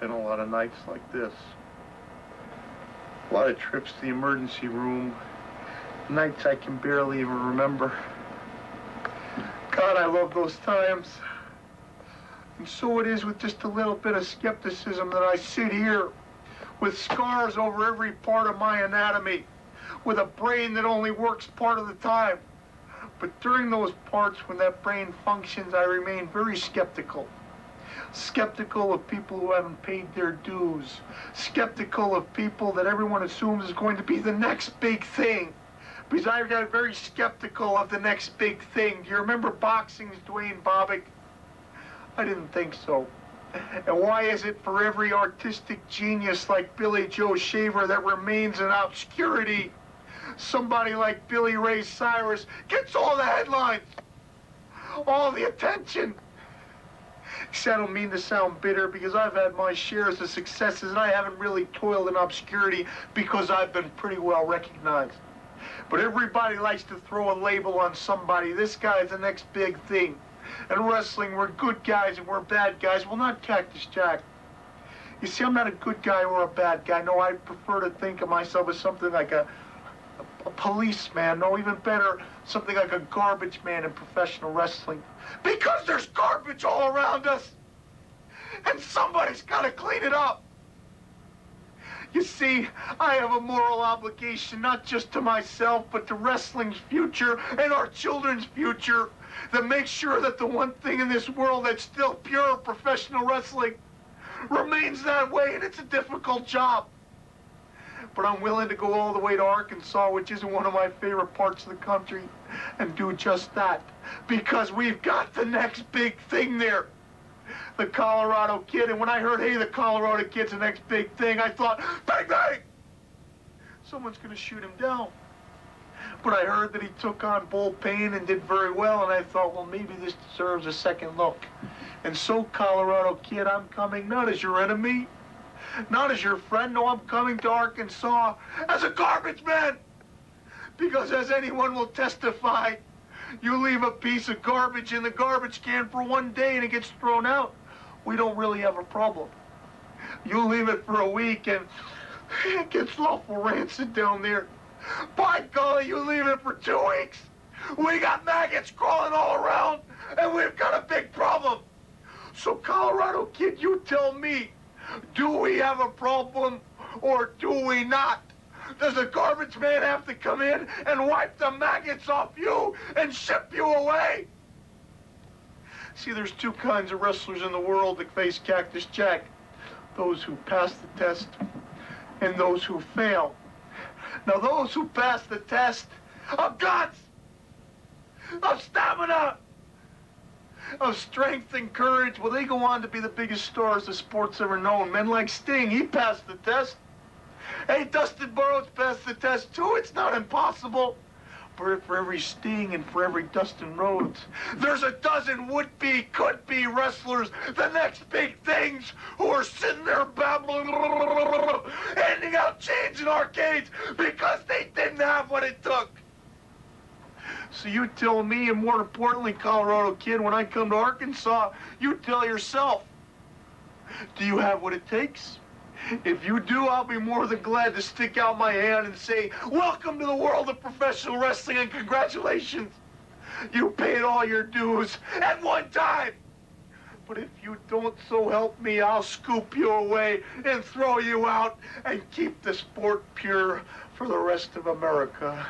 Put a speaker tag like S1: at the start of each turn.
S1: been a lot of nights like this. A lot of trips to the emergency room. Nights I can barely even remember. God, I love those times. And so it is with just a little bit of skepticism that I sit here with scars over every part of my anatomy, with a brain that only works part of the time. But during those parts when that brain functions, I remain very skeptical. Skeptical of people who haven't paid their dues. Skeptical of people that everyone assumes is going to be the next big thing. Because I got very skeptical of the next big thing. Do you remember boxing's Dwayne Bobbitt? I didn't think so. And why is it for every artistic genius like Billy Joe Shaver that remains in obscurity, somebody like Billy Ray Cyrus gets all the headlines, all the attention? See, I don't mean to sound bitter because I've had my shares of successes and I haven't really toiled in obscurity because I've been pretty well recognized. But everybody likes to throw a label on somebody. This guy's the next big thing. In wrestling, we're good guys and we're bad guys. Well, not Cactus Jack. You see, I'm not a good guy or a bad guy. No, I prefer to think of myself as something like a policeman. No, even better, something like a garbage man in professional wrestling. Because there's garbage all around us. And somebody's got to clean it up. You see, I have a moral obligation, not just to myself, but to wrestling's future and our children's future, that makes sure that the one thing in this world that's still pure professional wrestling remains that way, and it's a difficult job. But I'm willing to go all the way to Arkansas, which isn't one of my favorite parts of the country, and do just that, because we've got the next big thing there. The Colorado Kid, and when I heard, hey, the Colorado Kid's the next big thing, I thought, bang, bang! Someone's gonna shoot him down. But I heard that he took on Bull Payne and did very well, and I thought, well, maybe this deserves a second look. And so, Colorado Kid, I'm coming not as your enemy, not as your friend, no, I'm coming to Arkansas as a garbage man. Because as anyone will testify, you leave a piece of garbage in the garbage can for one day and it gets thrown out, we don't really have a problem. You leave it for a week and it gets awful rancid down there. By golly, you leave it for 2 weeks, we got maggots crawling all around and we've got a big problem. So Colorado Kid, you tell me, do we have a problem or do we not? Does the garbage man have to come in and wipe the maggots off you and ship you away? See, there's two kinds of wrestlers in the world that face Cactus Jack. Those who pass the test and those who fail. Now, those who pass the test of guts, of stamina, of strength and courage, well, they go on to be the biggest stars the sport's ever known. Men like Sting, he passed the test. Hey, Dustin Burrows passed the test too. It's not impossible. But for every Sting and for every Dustin Rhodes, there's a dozen would-be, could-be wrestlers, the next big things, who are sitting there babbling, handing out chains in arcades because they didn't have what it took. So you tell me, and more importantly, Colorado Kid, when I come to Arkansas, you tell yourself, do you have what it takes? If you do, I'll be more than glad to stick out my hand and say, welcome to the world of professional wrestling and congratulations. You paid all your dues at one time. But if you don't, so help me, I'll scoop you away and throw you out and keep the sport pure for the rest of America.